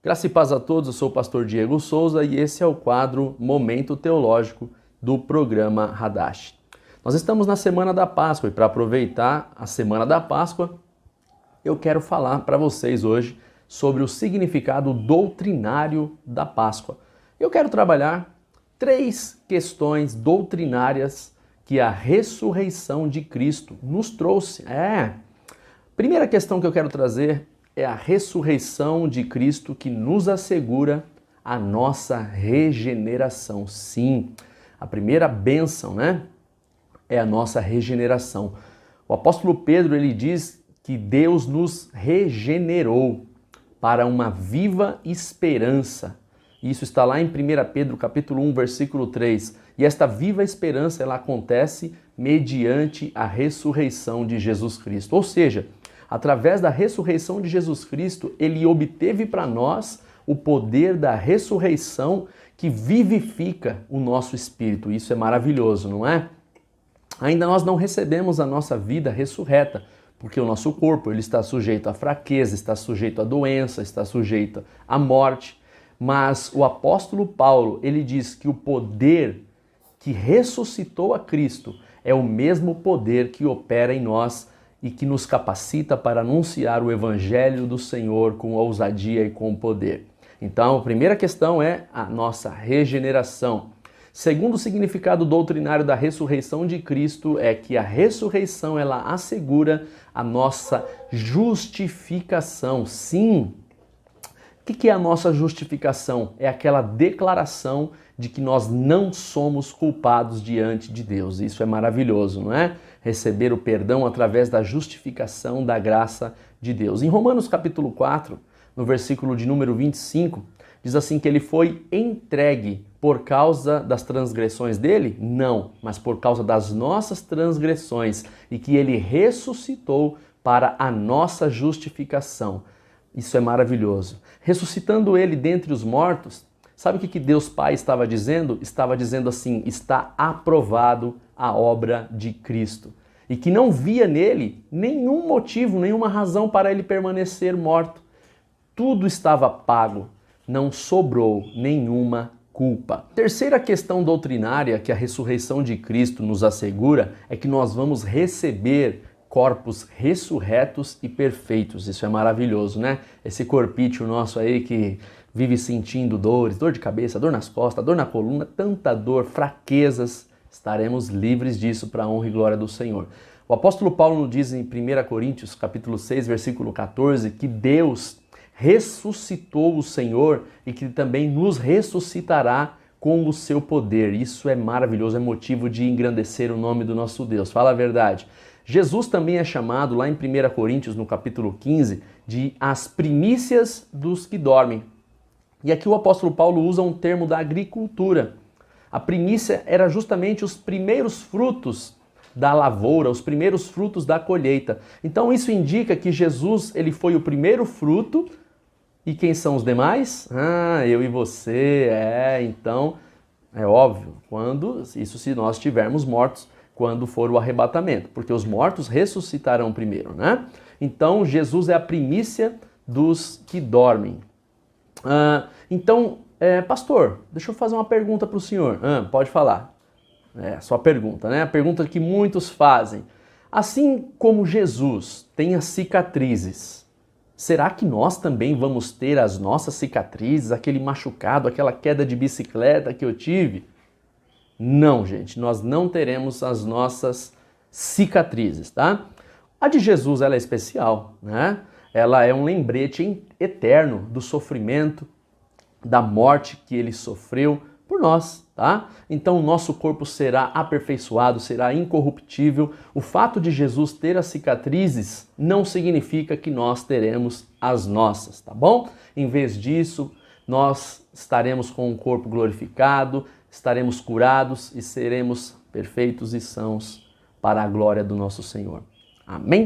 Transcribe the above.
Graça e paz a todos, eu sou o pastor Diego Souza e esse é o quadro Momento Teológico do programa Hadash. Nós estamos na Semana da Páscoa e para aproveitar a Semana da Páscoa, eu quero falar para vocês hoje sobre o significado doutrinário da Páscoa. Eu quero trabalhar 3 questões doutrinárias que a ressurreição de Cristo nos trouxe. Primeira questão que eu quero trazer é a ressurreição de Cristo que nos assegura a nossa regeneração. Sim, a primeira bênção, é a nossa regeneração. O apóstolo Pedro, ele diz que Deus nos regenerou para uma viva esperança. Isso está lá em 1 Pedro capítulo 1, versículo 3. E esta viva esperança, ela acontece mediante a ressurreição de Jesus Cristo. Ou seja, através da ressurreição de Jesus Cristo, ele obteve para nós o poder da ressurreição que vivifica o nosso espírito. Isso é maravilhoso, não é? Ainda nós não recebemos a nossa vida ressurreta, porque o nosso corpo ele está sujeito à fraqueza, está sujeito à doença, está sujeito à morte. Mas o apóstolo Paulo, ele diz que o poder que ressuscitou a Cristo é o mesmo poder que opera em nós e que nos capacita para anunciar o evangelho do Senhor com ousadia e com poder. Então, a primeira questão é a nossa regeneração. Segundo significado doutrinário da ressurreição de Cristo é que a ressurreição ela assegura a nossa justificação. Sim. O que é a nossa justificação? É aquela declaração de que nós não somos culpados diante de Deus. Isso é maravilhoso, não é? Receber o perdão através da justificação da graça de Deus. Em Romanos capítulo 4, no versículo de número 25, diz assim que ele foi entregue por causa das transgressões dele? Não, mas por causa das nossas transgressões e que ele ressuscitou para a nossa justificação. Isso é maravilhoso. Ressuscitando ele dentre os mortos, sabe o que Deus Pai estava dizendo? Estava dizendo assim, está aprovado a obra de Cristo. E que não via nele nenhum motivo, nenhuma razão para ele permanecer morto. Tudo estava pago, não sobrou nenhuma culpa. Terceira questão doutrinária que a ressurreição de Cristo nos assegura é que nós vamos receber corpos ressurretos e perfeitos. Isso é maravilhoso, né? Esse corpício nosso aí que vive sentindo dores, dor de cabeça, dor nas costas, dor na coluna, tanta dor, fraquezas, estaremos livres disso para a honra e glória do Senhor. O apóstolo Paulo nos diz em 1 Coríntios, capítulo 6, versículo 14, que Deus ressuscitou o Senhor e que também nos ressuscitará com o seu poder. Isso é maravilhoso, é motivo de engrandecer o nome do nosso Deus. Fala a verdade. Jesus também é chamado, lá em 1 Coríntios, no capítulo 15, de as primícias dos que dormem. E aqui o apóstolo Paulo usa um termo da agricultura. A primícia era justamente os primeiros frutos da lavoura, os primeiros frutos da colheita. Então isso indica que Jesus ele foi o primeiro fruto. E quem são os demais? Eu e você. Então é óbvio, se nós estivermos mortos, quando for o arrebatamento, porque os mortos ressuscitarão primeiro, né? Então, Jesus é a primícia dos que dormem. Pastor, deixa eu fazer uma pergunta para o senhor. Pode falar. Sua pergunta, né? A pergunta que muitos fazem. Assim como Jesus tem as cicatrizes, será que nós também vamos ter as nossas cicatrizes, aquele machucado, aquela queda de bicicleta que eu tive? Não, gente, nós não teremos as nossas cicatrizes, tá? A de Jesus, ela é especial, né? Ela é um lembrete eterno do sofrimento, da morte que ele sofreu por nós, tá? Então o nosso corpo será aperfeiçoado, será incorruptível. O fato de Jesus ter as cicatrizes não significa que nós teremos as nossas, tá bom? Em vez disso, nós estaremos com um corpo glorificado, estaremos curados e seremos perfeitos e sãos para a glória do nosso Senhor. Amém?